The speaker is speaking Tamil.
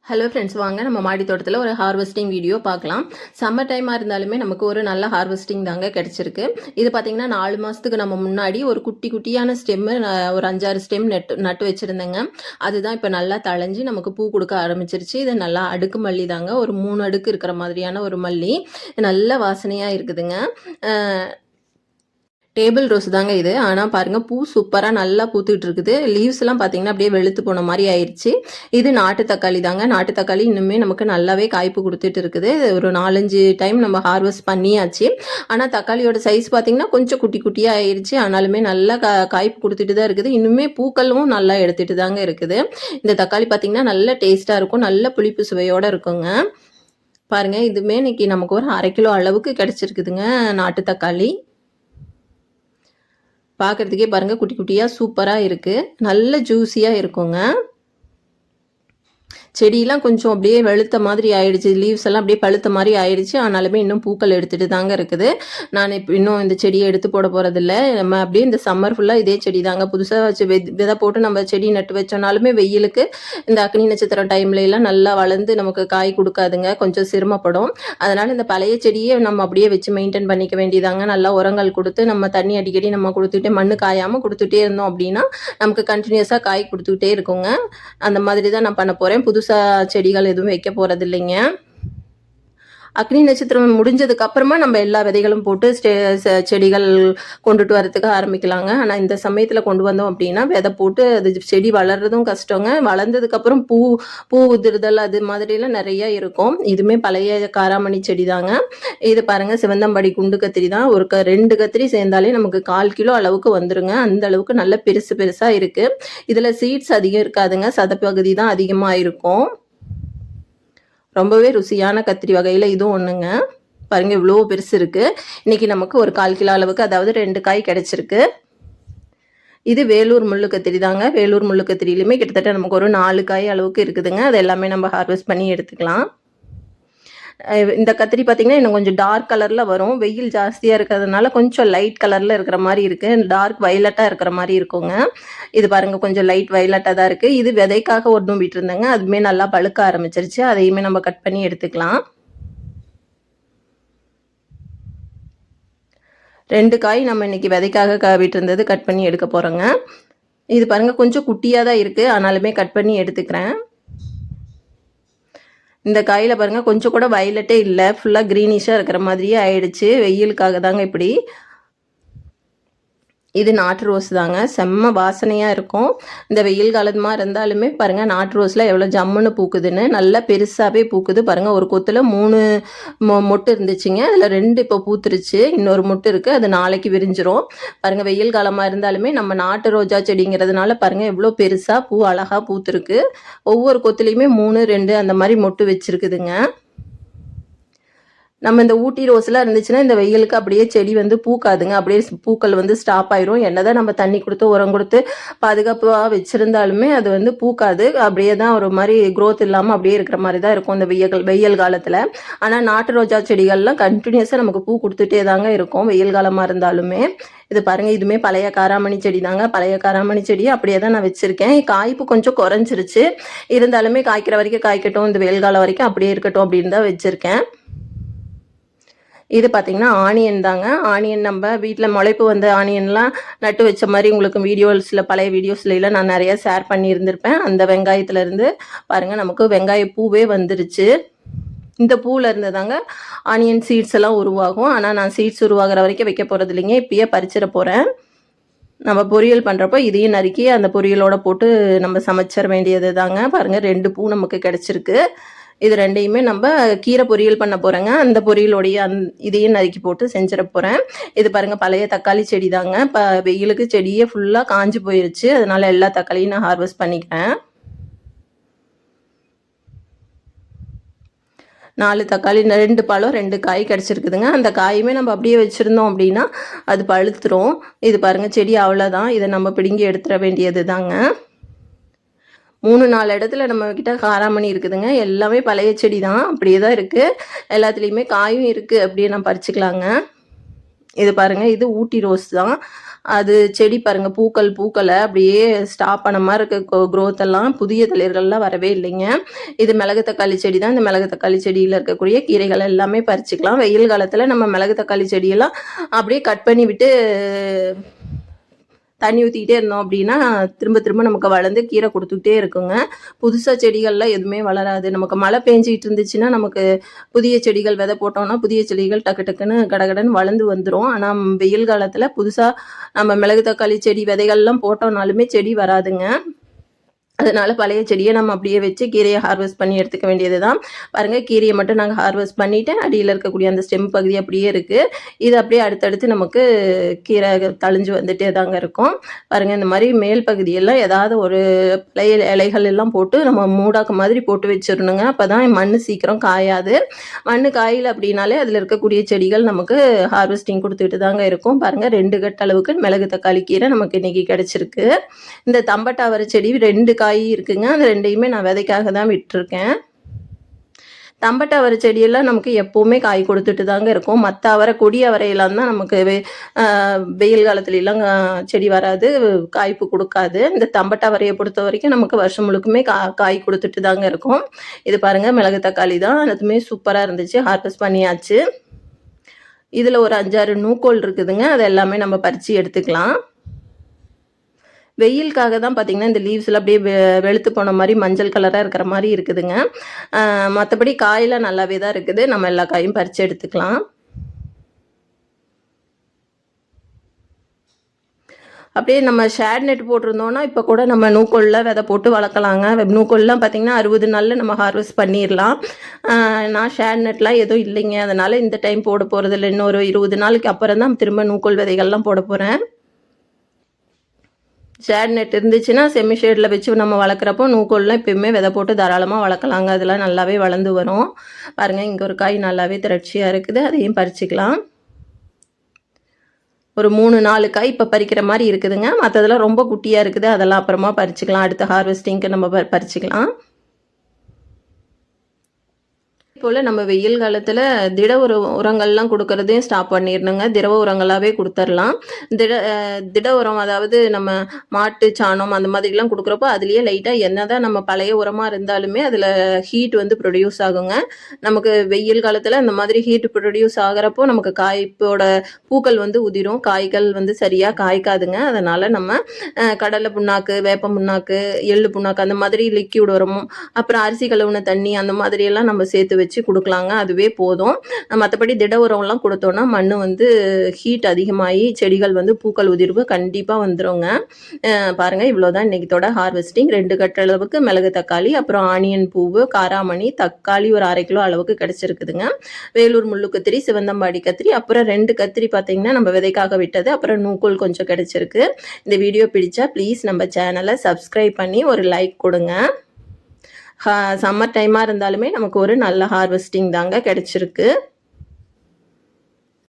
ஹலோ ஃப்ரெண்ட்ஸ், வாங்க நம்ம மாடி தோட்டத்தில் ஒரு ஹார்வெஸ்டிங் வீடியோ பார்க்கலாம். சம்மர் டைமாக இருந்தாலுமே நமக்கு ஒரு நல்ல ஹார்வெஸ்டிங் தாங்க கிடச்சிருக்கு. இது பார்த்திங்கன்னா 4 மாதத்துக்கு நம்ம முன்னாடி ஒரு குட்டியான ஸ்டெம்மு ஒரு 5-6 ஸ்டெம் நட்டு வச்சுருந்தேங்க. அதுதான் இப்போ நல்லா தழைஞ்சி நமக்கு பூ கொடுக்க ஆரம்பிச்சிருச்சு. இது நல்லா அடுக்கு மல்லி தாங்க, ஒரு 3 அடுக்கு இருக்கிற மாதிரியான ஒரு மல்லி. நல்ல வாசனையாக இருக்குதுங்க. டேபிள் ரோஸ் தாங்க இது. ஆனால் பாருங்கள், பூ சூப்பராக நல்லா பூத்துக்கிட்டு இருக்குது. லீவ்ஸ்லாம் பார்த்தீங்கன்னா அப்படியே வெளுத்து போன மாதிரி ஆயிடுச்சு. இது நாட்டு தக்காளி தாங்க. நாட்டு தக்காளி இன்னுமே நமக்கு நல்லாவே காய்ப்பு கொடுத்துட்டு இருக்குது. ஒரு 4-5 டைம் நம்ம ஹார்வெஸ்ட் பண்ணியாச்சு. ஆனால் தக்காளியோட சைஸ் பார்த்தீங்கன்னா கொஞ்சம் குட்டியாக ஆயிடுச்சு. ஆனாலுமே நல்லா காய்ப்பு கொடுத்துட்டு தான் இருக்குது. இன்னுமே பூக்களும் நல்லா எடுத்துகிட்டு தாங்க இருக்குது. இந்த தக்காளி பார்த்தீங்கன்னா நல்ல டேஸ்ட்டாக இருக்கும், நல்ல புளிப்பு சுவையோடு இருக்குங்க. பாருங்கள், இதுவுமே இன்னைக்கு நமக்கு ஒரு 1/2 கிலோ அளவுக்கு கிடச்சிருக்குதுங்க நாட்டு தக்காளி. பார்க்குறதுக்கே பாருங்கள், குட்டியாக சூப்பராக இருக்குது. நல்ல ஜூஸியாக இருக்குங்க. செடியெலாம் கொஞ்சம் அப்படியே வெளுத்த மாதிரி ஆயிடுச்சு. லீவ்ஸ் எல்லாம் அப்படியே பழுத்த மாதிரி ஆயிடுச்சு. ஆனாலுமே இன்னும் பூக்கள் எடுத்துகிட்டு தாங்க இருக்குது. நான் இப்போ இன்னும் இந்த செடியை எடுத்து போட போகிறதில்ல. நம்ம அப்படியே இந்த சம்மர் ஃபுல்லாக இதே செடி தாங்க. புதுசாக வச்சு விதை போட்டு நம்ம செடி நட்டு வச்சோனாலுமே வெயிலுக்கு இந்த அக்னி நட்சத்திரம் டைம்லலாம் நல்லா வளர்ந்து நமக்கு காய் கொடுக்காதுங்க, கொஞ்சம் சிரமப்படும். அதனால் இந்த பழைய செடியை நம்ம அப்படியே வச்சு மெயின்டைன் பண்ணிக்க வேண்டியதாங்க. நல்லா உரங்கள் கொடுத்து நம்ம தண்ணி அடிக்கடி நம்ம கொடுத்துட்டே, மண் காயாமல் கொடுத்துட்டே இருந்தோம் அப்படின்னா நமக்கு கண்டினியூஸாக காய் கொடுத்துக்கிட்டே இருக்குங்க. அந்த மாதிரி தான் நான் பண்ண போகிறேன். புதுசாக செடிகள் எதுவும் வைக்க போகிறது இல்லைங்க. அக்னி நட்சத்திரம் முடிஞ்சதுக்கு அப்புறமா நம்ம எல்லா விதைகளும் போட்டு செடிகள் கொண்டுட்டு வரதுக்கு ஆரம்பிக்கலாங்க. ஆனால் இந்த சமயத்தில் கொண்டு வந்தோம் அப்படின்னா விதை போட்டு அது செடி வளர்றதும் கஷ்டங்க. வளர்ந்ததுக்கப்புறம் பூ உதிர்தல் அது மாதிரிலாம் நிறைய இருக்கும். இதுவுமே பழைய காராமணி செடி தாங்க. இது பாருங்கள், சிவந்தம்படி குண்டு கத்திரி தான். ஒரு 2 கத்திரி சேர்ந்தாலே நமக்கு 1/4 கிலோ அளவுக்கு வந்துருங்க. அந்த அளவுக்கு நல்ல பெருசாக இருக்குது. இதில் சீட்ஸ் அதிகம் இருக்காதுங்க, சதப்பகுதி தான் அதிகமாக இருக்கும். ரொம்பவே ருசியான கத்திரி வகையில் இதுவும் ஒன்றுங்க. பாருங்கள், இவ்வளோ பெருசு இருக்குது. இன்றைக்கி நமக்கு ஒரு 1/4 கிலோ அளவுக்கு, அதாவது 2 காய் கிடச்சிருக்கு. இது வேலூர் முள்ளு கத்திரி தாங்க. வேலூர் முள்ளு கத்திரியிலுமே கிட்டத்தட்ட நமக்கு ஒரு 4 காய் அளவுக்கு இருக்குதுங்க. அது எல்லாமே நம்ம ஹார்வெஸ்ட் பண்ணி எடுத்துக்கலாம். இந்த கத்திரி பார்த்திங்கன்னா இன்னும் கொஞ்சம் டார்க் கலரில் வரும். வெயில் ஜாஸ்தியாக இருக்கிறதுனால கொஞ்சம் லைட் கலரில் இருக்கிற மாதிரி இருக்குது. டார்க் வைலட்டாக இருக்கிற மாதிரி இருக்குங்க. இது பாருங்கள், கொஞ்சம் லைட் வைலட்டாக தான் இருக்குது. இது விதைக்காக ஒன்றும் விட்டுருந்தேங்க. அதுவுமே நல்லா பழுக்க ஆரம்பிச்சிருச்சு. அதையுமே நம்ம கட் பண்ணி எடுத்துக்கலாம். 2 காய் நம்ம இன்றைக்கி விதைக்காக விட்டுருந்தது கட் பண்ணி எடுக்க போகிறோங்க. இது பாருங்கள், கொஞ்சம் குட்டியாக தான் இருக்குது. ஆனாலுமே கட் பண்ணி எடுத்துக்கிறேன். இந்த காயில் பாருங்கள், கொஞ்சம் கூட வயலட்டே இல்லை, ஃபுல்லாக க்ரீனிஷாக இருக்கிற மாதிரியே ஆயிடுச்சு. வெயிலுக்காக தாங்க இப்படி. இது நாட்டு ரோஸ் தாங்க. செம்ம வாசனையாக இருக்கும். இந்த வெயில் காலமாக இருந்தாலுமே பாருங்கள், நாட்டு ரோஸில் எவ்வளோ ஜம்முன்னு பூக்குதுன்னு. நல்லா பெருசாகவே பூக்குது பாருங்கள். ஒரு கொத்தில் 3 மொட்டு இருந்துச்சுங்க. அதில் 2 இப்போ பூத்துருச்சு. இன்னொரு மொட்டு இருக்குது, அது நாளைக்கு விரிஞ்சிரும். பாருங்கள், வெயில் காலமாக இருந்தாலுமே நம்ம நாட்டு ரோஜா செடிங்கிறதுனால பாருங்கள் எவ்வளோ பெருசாக பூ அழகாக பூத்துருக்கு. ஒவ்வொரு கொத்துலேயுமே 3, 2 அந்த மாதிரி மொட்டு வச்சுருக்குதுங்க. நம்ம இந்த ஊட்டி ரோஸ்லாம் இருந்துச்சுன்னா இந்த வெயிலுக்கு அப்படியே செடி வந்து பூக்காதுங்க. அப்படியே பூக்கள் வந்து ஸ்டாப் ஆயிரும். என்னதான் நம்ம தண்ணி கொடுத்து உரம் கொடுத்து பாதுகாப்பாக வச்சுருந்தாலுமே அது வந்து பூக்காது. அப்படியே தான் ஒரு மாதிரி க்ரோத் இல்லாமல் அப்படியே இருக்கிற மாதிரி தான் இருக்கும் இந்த வெயில் காலத்தில். ஆனால் நாட்டு ரோஜா செடிகள்லாம் கண்டினியூஸாக நமக்கு பூ கொடுத்துட்டே தாங்க இருக்கும் வெயில் காலமாக இருந்தாலுமே. இது பாருங்கள், இதுவுமே பழைய காராமணி செடி தாங்க. பழைய காராமணி செடியை அப்படியே தான் நான் வச்சுருக்கேன். காய்ப்பு கொஞ்சம் குறைஞ்சிருச்சு. இருந்தாலுமே காய்க்கிற வரைக்கும் காய்க்கட்டும், இந்த வெயில் காலம் வரைக்கும் அப்படியே இருக்கட்டும் அப்படின்னு தான் வச்சுருக்கேன். இது பார்த்திங்கன்னா ஆனியன் தாங்க. ஆனியன் நம்ம வீட்டில் முளைப்பு வந்த ஆனியன்லாம் நட்டு வச்ச மாதிரி உங்களுக்கு வீடியோஸில், பழைய வீடியோஸ்லாம் நான் நிறையா ஷேர் பண்ணியிருந்திருப்பேன். அந்த வெங்காயத்துலேருந்து பாருங்கள் நமக்கு வெங்காய பூவே வந்துருச்சு. இந்த பூவில் இருந்து தாங்க ஆனியன் சீட்ஸ் எல்லாம் உருவாகும். ஆனால் நான் சீட்ஸ் உருவாகிற வரைக்கும் வைக்க போகிறது இல்லைங்க, இப்பயே பறிச்சிட போகிறேன். நம்ம பொரியல் பண்ணுறப்போ இதையும் நறுக்கி அந்த பொரியலோட போட்டு நம்ம சமைச்சிட வேண்டியது தாங்க. பாருங்கள், 2 பூ நமக்கு கிடச்சிருக்கு. இது 2யுமே நம்ம கீரை பொரியல் பண்ண போகிறேங்க. அந்த பொரியலோடைய இதையும் நறுக்கி போட்டு செஞ்சிட போகிறேன். இது பாருங்கள், பழைய தக்காளி செடி தாங்க. வெயிலுக்கு செடியே ஃபுல்லாக காஞ்சி போயிடுச்சு. அதனால் எல்லா தக்காளியும் நான் ஹார்வெஸ்ட் பண்ணிக்கிறேன். 4 தக்காளி, 2 பழம், 2 காய் கிடச்சிருக்குதுங்க. அந்த காயுமே நம்ம அப்படியே வச்சுருந்தோம் அப்படின்னா அது பழுத்துரும். இது பாருங்கள், செடி அவ்வளோதான். இதை நம்ம பிடுங்கி எடுத்துட வேண்டியது தாங்க. 3-4 இடத்துல நம்மக்கிட்ட காராமணி இருக்குதுங்க. எல்லாமே பழைய செடி தான், அப்படியே தான் இருக்குது. எல்லாத்துலேயுமே காயும் இருக்குது, அப்படியே நான் பறிச்சுக்கலாங்க. இது பாருங்கள், இது ஊட்டி ரோஸ் தான். அது செடி பாருங்கள் பூக்களை அப்படியே ஸ்டாப் பண்ண மாதிரி இருக்க க்ரோத் எல்லாம் புதிய தளிர்கள்லாம் வரவே இல்லைங்க. இது மிளகு தக்காளி செடி தான். இந்த மிளகு தக்காளி செடியில் இருக்கக்கூடிய கீரைகள் எல்லாமே பறிச்சுக்கலாம். வெயில் காலத்தில் நம்ம மிளகு தக்காளி செடியெல்லாம் அப்படியே கட் பண்ணி விட்டு தண்ணி ஊற்றிக்கிட்டே இருந்தோம் அப்படின்னா திரும்ப திரும்ப நமக்கு வளர்ந்து கீரை கொடுத்துக்கிட்டே இருக்குங்க. புதுசாக செடிகள்லாம் எதுவுமே வளராது. நமக்கு மழை பெஞ்சிக்கிட்டு இருந்துச்சுன்னா நமக்கு புதிய செடிகள் விதை போட்டோம்னா புதிய செடிகள் டக்கு டக்குன்னு கடகடன்னு வளர்ந்து வந்துடும். ஆனால் வெயில் காலத்தில் புதுசாக நம்ம மிளகு தக்காளி செடி விதைகள்லாம் போட்டோம்னாலுமே செடி வராதுங்க. அதனால பழைய செடியை நம்ம அப்படியே வச்சு கீரையை ஹார்வெஸ்ட் பண்ணி எடுத்துக்க வேண்டியது தான். பாருங்கள், கீரையை மட்டும் நாங்கள் ஹார்வெஸ்ட் பண்ணிவிட்டு அடியில் இருக்கக்கூடிய அந்த ஸ்டெம் பகுதி அப்படியே இருக்குது. இது அப்படியே அடுத்தடுத்து நமக்கு கீரை தழிஞ்சு வந்துட்டே தாங்க இருக்கும். பாருங்கள், இந்த மாதிரி மேல் பகுதியெல்லாம் ஏதாவது ஒரு இலைகள் எல்லாம் போட்டு நம்ம மூடாக்கு மாதிரி போட்டு வச்சிடணுங்க. அப்போ தான் மண் சீக்கிரம் காயாது. மண் காயில் அப்படின்னாலே அதில் இருக்கக்கூடிய செடிகள் நமக்கு ஹார்வெஸ்டிங் கொடுத்துட்டு தாங்க இருக்கும். பாருங்கள், 2 கட்டு அளவுக்கு மிளகு தக்காளி கீரை நமக்கு இன்றைக்கி கிடச்சிருக்கு. இந்த தம்பட்டாவர செடி 2 காய் இருக்குங்க. அந்த 2யுமே நான் விதைக்காக தான் விட்டுருக்கேன். தம்பட்டவரை செடியெல்லாம் நமக்கு எப்போவுமே காய் கொடுத்துட்டு தாங்க இருக்கும். மற்ற அவரை கொடி அவரையெல்லாம் தான் நமக்கு வெயில் காலத்துலலாம் செடி வராது, காய்ப்பு கொடுக்காது. இந்த தம்பட்டவரையை பொறுத்த வரைக்கும் நமக்கு வருஷம் முழுக்குமே காய் கொடுத்துட்டு தாங்க இருக்கும். இது பாருங்கள், மிளகு தக்காளி தான். அதுவுமே சூப்பராக இருந்துச்சு. ஹார்வெஸ்ட் பண்ணியாச்சு. இதில் ஒரு 5-6 நூக்கோல் இருக்குதுங்க. அது எல்லாமே நம்ம பறித்து எடுத்துக்கலாம். வெயிலுக்காக தான் பார்த்திங்கன்னா இந்த லீவ்ஸில் அப்படியே வெளுத்து போன மாதிரி மஞ்சள் கலராக இருக்கிற மாதிரி இருக்குதுங்க. மற்றபடி காயெல்லாம் நல்லாவே தான் இருக்குது. நம்ம எல்லா காயும் பறித்து எடுத்துக்கலாம். அப்படியே நம்ம ஷேட் நெட் போட்டிருந்தோன்னா இப்போ கூட நம்ம நூக்கோலில் விதை போட்டு வளர்க்கலாங்க. நூக்கோல்லாம் பார்த்திங்கன்னா 60 நாளில் நம்ம ஹார்வெஸ்ட் பண்ணிடலாம். நான் ஷேட் நெட்லாம் எதுவும் இல்லைங்க. அதனால் இந்த டைம் போட போகிறதில்ல. இன்னொரு 20 நாளைக்கு அப்புறம் தான் திரும்ப நூக்கோல் விதைகள்லாம் போட போகிறேன். ஷேட் நெட் இருந்துச்சுன்னா செமி ஷேடில் வச்சு நம்ம வளர்க்குறப்போ நூக்கோல்லாம் எப்பயுமே விதை போட்டு தாராளமாக வளர்க்கலாங்க. அதெல்லாம் நல்லாவே வளர்ந்து வரும். பாருங்கள், இங்கே ஒரு காய் நல்லாவே திரட்சியாக இருக்குது. அதையும் பறிச்சுக்கலாம். ஒரு 3-4 காய் இப்போ பறிக்கிற மாதிரி இருக்குதுங்க. மற்றதெல்லாம் ரொம்ப குட்டியாக இருக்குது. அதெல்லாம் அப்புறமா பறிச்சுக்கலாம். அடுத்த ஹார்வெஸ்டிங்க்கு நம்ம பறிச்சுக்கலாம். போல் நம்ம வெயில் காலத்தில் திட உரங்கள்லாம் கொடுக்கறதையும் ஸ்டாப் பண்ணிடணுங்க. திரவ உரங்களாகவே கொடுத்துர்லாம். திட உரம் அதாவது நம்ம மாட்டு சாணம் அந்த மாதிரிலாம் கொடுக்குறப்போ அதுலேயே லைட்டாக என்ன தான் நம்ம பழைய உரமாக இருந்தாலுமே அதில் ஹீட் வந்து ப்ரொடியூஸ் ஆகுங்க. நமக்கு வெயில் காலத்தில் அந்த மாதிரி ஹீட் ப்ரொடியூஸ் ஆகிறப்போ நமக்கு காய்ப்போட பூக்கள் வந்து உதிரும், காய்கள் வந்து சரியாக காய்க்காதுங்க. அதனால் நம்ம கடலை புண்ணாக்கு, வேப்ப புண்ணாக்கு, எள்ளு புண்ணாக்கு அந்த மாதிரி லிக்யூட் உரமும் அப்புறம் அரிசி கழுவுன தண்ணி அந்த மாதிரியெல்லாம் நம்ம சேர்த்து வச்சு கொடுக்கலாங்க. அதுவே போதும். மற்றபடி திட உரம்லாம் கொடுத்தோன்னா மண் வந்து ஹீட் அதிகமாகி செடிகள் வந்து பூக்கள் உதிர்வு கண்டிப்பாக வந்துடுங்க. பாருங்கள், இவ்வளோதான் இன்றைக்கித்தோட ஹார்வெஸ்டிங். 2 கட்டளவுக்கு மிளகு தக்காளி, அப்புறம் ஆனியன் பூவு, காராமணி, தக்காளி ஒரு 1/2 கிலோ அளவுக்கு கிடச்சிருக்குதுங்க. வேலூர் முள்ளு கத்திரி, சிவந்தம்பாடி கத்திரி, அப்புறம் 2 கத்திரி பார்த்திங்கன்னா நம்ம விதைக்காக விட்டது, அப்புறம் நூக்கோல் கொஞ்சம் கிடச்சிருக்கு. இந்த வீடியோ பிடிச்சா ப்ளீஸ் நம்ம சேனலை சப்ஸ்கிரைப் பண்ணி ஒரு லைக் கொடுங்க. சம்மர் டைமாக இருந்தாலுமே நமக்கு ஒரு நல்ல ஹார்வெஸ்டிங் தாங்க கிடச்சிருக்கு.